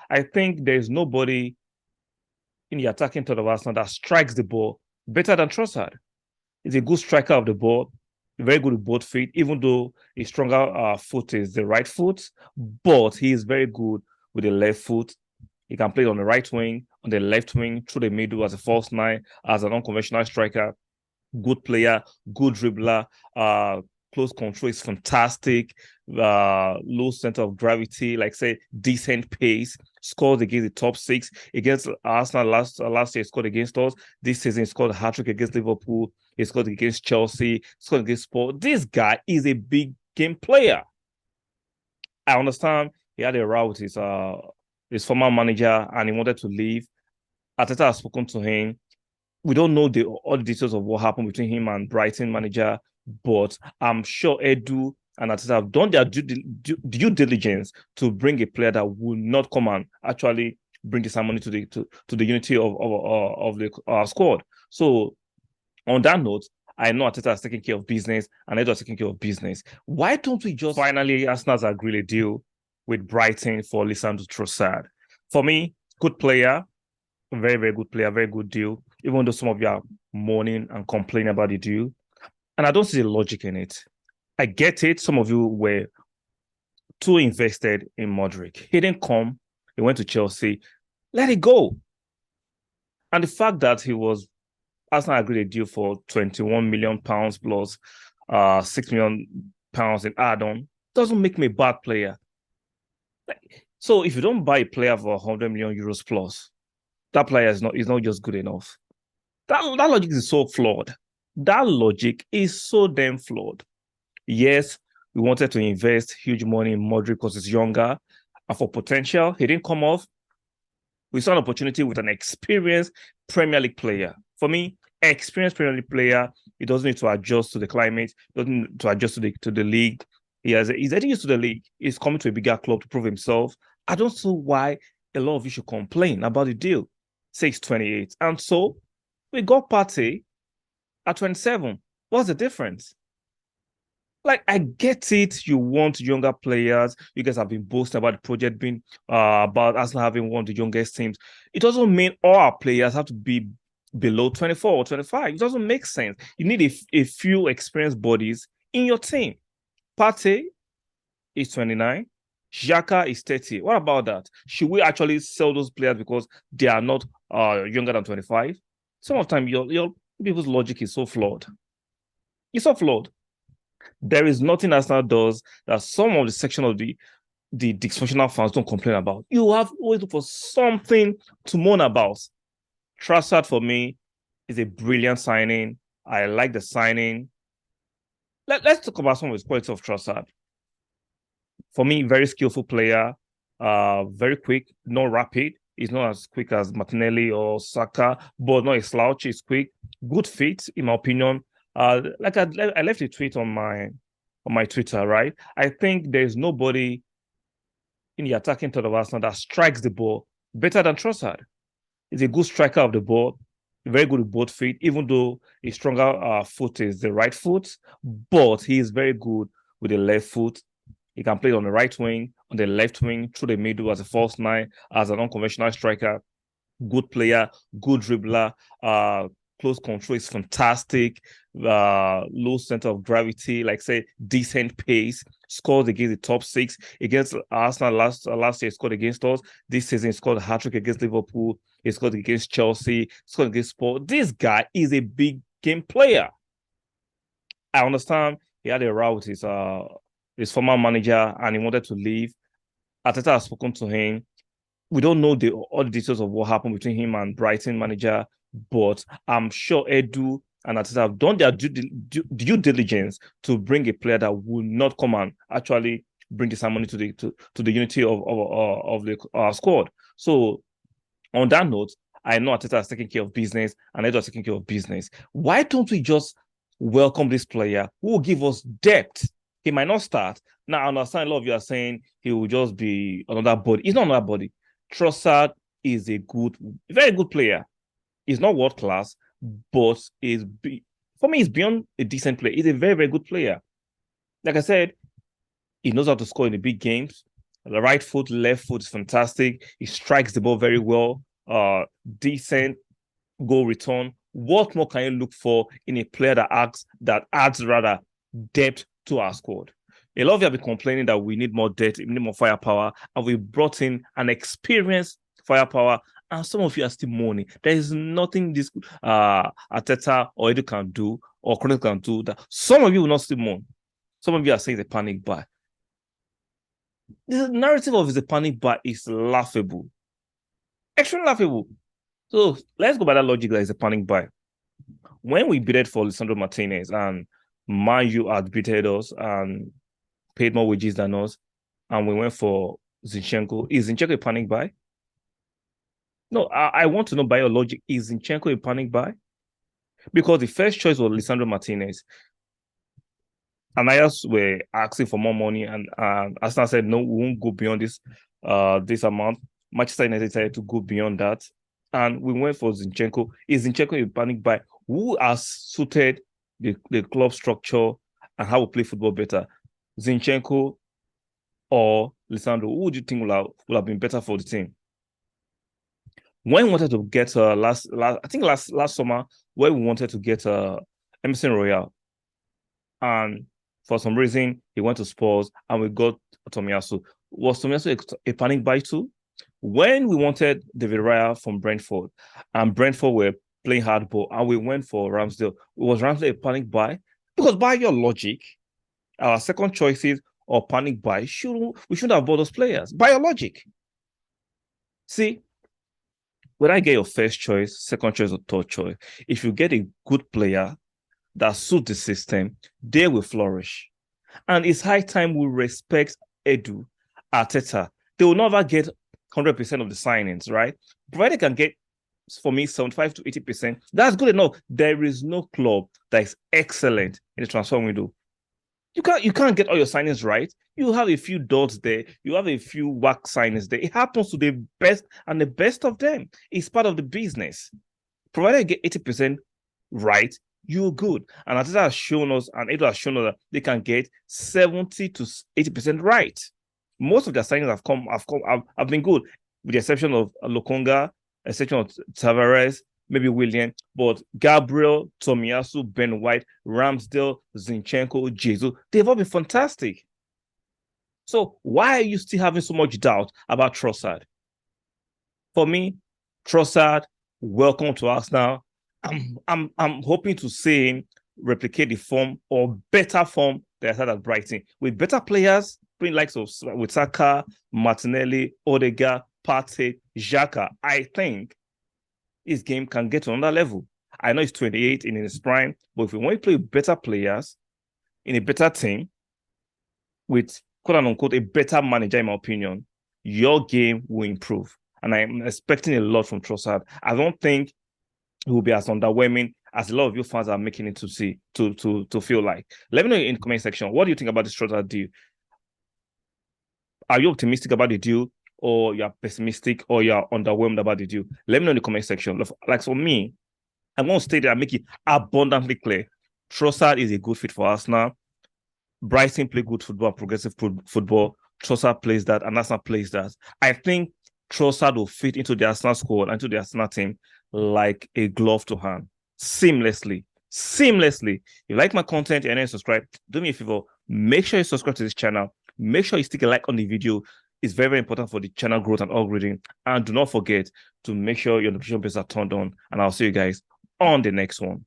I think there's nobody in the attacking third of Arsenal that strikes the ball better than Trossard. He's a good striker of the ball, very good with both feet, even though his stronger foot is the right foot, but he is very good with the left foot. He can play on the right wing, on the left wing, through the middle as a false nine, as an unconventional striker. Good player, good dribbler, close control is fantastic, low center of gravity, like say decent pace, scored against the top six against Arsenal last year, scored against us. This season he scored a hat-trick against Liverpool, he scored against Chelsea, scored against Sport. This guy is a big game player. I understand he had a row with his former manager and he wanted to leave. Arteta has spoken to him. We don't know all the details of what happened between him and Brighton manager, but I'm sure Edu and Arteta have done their due diligence to bring a player that will not come and actually bring this harmony to the unity of the squad. So on that note, I know Arteta is taking care of business and Edu is taking care of business. Why don't we just finally Arsenal's agree a deal with Brighton for Leandro Trossard? For me, good player, very, very good player, very good deal, even though some of you are moaning and complaining about the deal. And I don't see the logic in it. I get it. Some of you were too invested in Modric. He didn't come. He went to Chelsea. Let it go. And the fact that he was Arsenal agreed a deal for £21 million plus £6 million in add-on doesn't make me a bad player. So if you don't buy a player for €100 million plus, that player is not just good enough. That logic is so flawed. That logic is so damn flawed. Yes, we wanted to invest huge money in Modric because he's younger and for potential. He didn't come off. We saw an opportunity with an experienced Premier League player. For me, experienced Premier League player, he doesn't need to adjust to the climate, doesn't need to adjust to the league. He's getting used to the league. He's coming to a bigger club to prove himself. I don't see why a lot of you should complain about the deal. 628. And so we got Partey at 27. What's the difference? Like, I get it. You want younger players. You guys have been boasting about the project being about Arsenal having one of the youngest teams. It doesn't mean all our players have to be below 24 or 25. It doesn't make sense. You need a few experienced bodies in your team. Partey is 29. Xhaka is 30. What about that? Should we actually sell those players because they are not younger than 25? Some of the time, your people's logic is so flawed. It's so flawed. There is nothing Arsenal does that some of the section of the dysfunctional fans don't complain about. You have always look for something to moan about. Trossard for me is a brilliant signing. I like the signing. Let's talk about some of his quality of Trossard. For me, very skillful player, very quick, not rapid. He's not as quick as Martinelli or Saka, but not a slouch. He's quick, good fit, in my opinion. Like I left a tweet on my Twitter, right? I think there's nobody in the attacking third of Arsenal that strikes the ball better than Trossard. He's a good striker of the ball, very good with both feet, even though his stronger foot is the right foot, but he is very good with the left foot. He can play on the right wing, on the left wing, through the middle as a false nine, as an unconventional striker. Good player, good dribbler, close control is fantastic, low center of gravity, like say decent pace, scored against the top six against Arsenal last year, scored against us. This season he scored a hat-trick against Liverpool, he scored against Chelsea, scored against Sport. This guy is a big game player. I understand he had a row with his former manager and he wanted to leave. Arteta has spoken to him. We don't know all the details of what happened between him and Brighton manager, but I'm sure Edu and Arteta have done their due diligence to bring a player that will not come and actually bring this harmony to the unity of the squad. So on that note, I know Arteta is taking care of business and Edu is taking care of business. Why don't we just welcome this player who will give us depth? He might not start. Now, I understand a lot of you are saying he will just be another body. He's not another body. Trossard is a very good player. He's not world class, but for me, he's beyond a decent player. He's a very, very good player. Like I said, he knows how to score in the big games. The right foot, left foot is fantastic. He strikes the ball very well. Decent goal return. What more can you look for in a player that adds rather depth to our squad? A lot of you have been complaining that we need more depth, we need more firepower, and we brought in an experienced firepower. And some of you are still mourning. There is nothing this Arteta or Edu can do or Chronicle can do that. Some of you will not still mourn. Some of you are saying it's a panic buy. The narrative of the panic buy is laughable. Extremely laughable. So let's go by that logic that it's a panic buy. When we bidded for Lisandro Martinez and Man U had bidded us and paid more wages than us, and we went for Zinchenko, is Zinchenko a panic buy? No, I want to know by your logic, is Zinchenko a panic buy? Because the first choice was Lisandro Martinez. And I were asking for more money, and Arsenal said, no, we won't go beyond this amount. Manchester United decided to go beyond that. And we went for Zinchenko. Is Zinchenko a panic buy? Who has suited the club structure and how we play football better? Zinchenko or Lisandro? Who do you think will have been better for the team? When we wanted to get last summer, where we wanted to get Emerson Royal, and for some reason he went to Spurs and we got Tomiyasu. Was Tomiyasu a panic buy too? When we wanted David Raya from Brentford and Brentford were playing hardball and we went for Ramsdale, was Ramsdale a panic buy? Because by your logic, our second choices or panic buy, we shouldn't have bought those players. By your logic. See, when I get your first choice, second choice, or third choice, if you get a good player that suits the system, they will flourish. And it's high time we respect Edu, Arteta. They will never get 100% of the signings, right? Provided they can get, for me, 75 to 80%, that's good enough. There is no club that is excellent in the transfer window. You can't get all your signings right. You have a few dots there. You have a few whack signings there. It happens to the best and the best of them. It's part of the business. Provided you get 80% right, you're good. And Arteta has shown us, and Edo has shown us that they can get 70 to 80% right. Most of their signings have been good, with the exception of Lokonga, exception of Tavares, maybe William, but Gabriel, Tomiyasu, Ben White, Ramsdale, Zinchenko, Jesus, they've all been fantastic. So why are you still having so much doubt about Trossard? For me, Trossard, welcome to Arsenal. I'm hoping to see him replicate the form or better form that I had at Brighton with better players, bring likes of with Saka, Martinelli, Odegaard, Partey, Xhaka. I think his game can get to another level. I know he's 28 in his prime, but if we want to play with better players in a better team with quote unquote a better manager, in my opinion, your game will improve. And I'm expecting a lot from Trossard. I don't think it will be as underwhelming as a lot of you fans are making it to feel like. Let me know in the comment section, what do you think about this Trossard deal? Are you optimistic about the deal, or you're pessimistic, or you're underwhelmed about the deal? Let me know in the comment section. Like for me, I'm going to stay there and make it abundantly clear. Trossard is a good fit for Arsenal. Brighton play good football, progressive football. Trossard plays that, and Arsenal plays that. I think Trossard will fit into the Arsenal squad, into the Arsenal team, like a glove to hand. Seamlessly. If you like my content and you subscribe, do me a favor, make sure you subscribe to this channel. Make sure you stick a like on the video. It's very, very important for the channel growth and algorithm. And do not forget to make sure your notification bells are turned on. And I'll see you guys on the next one.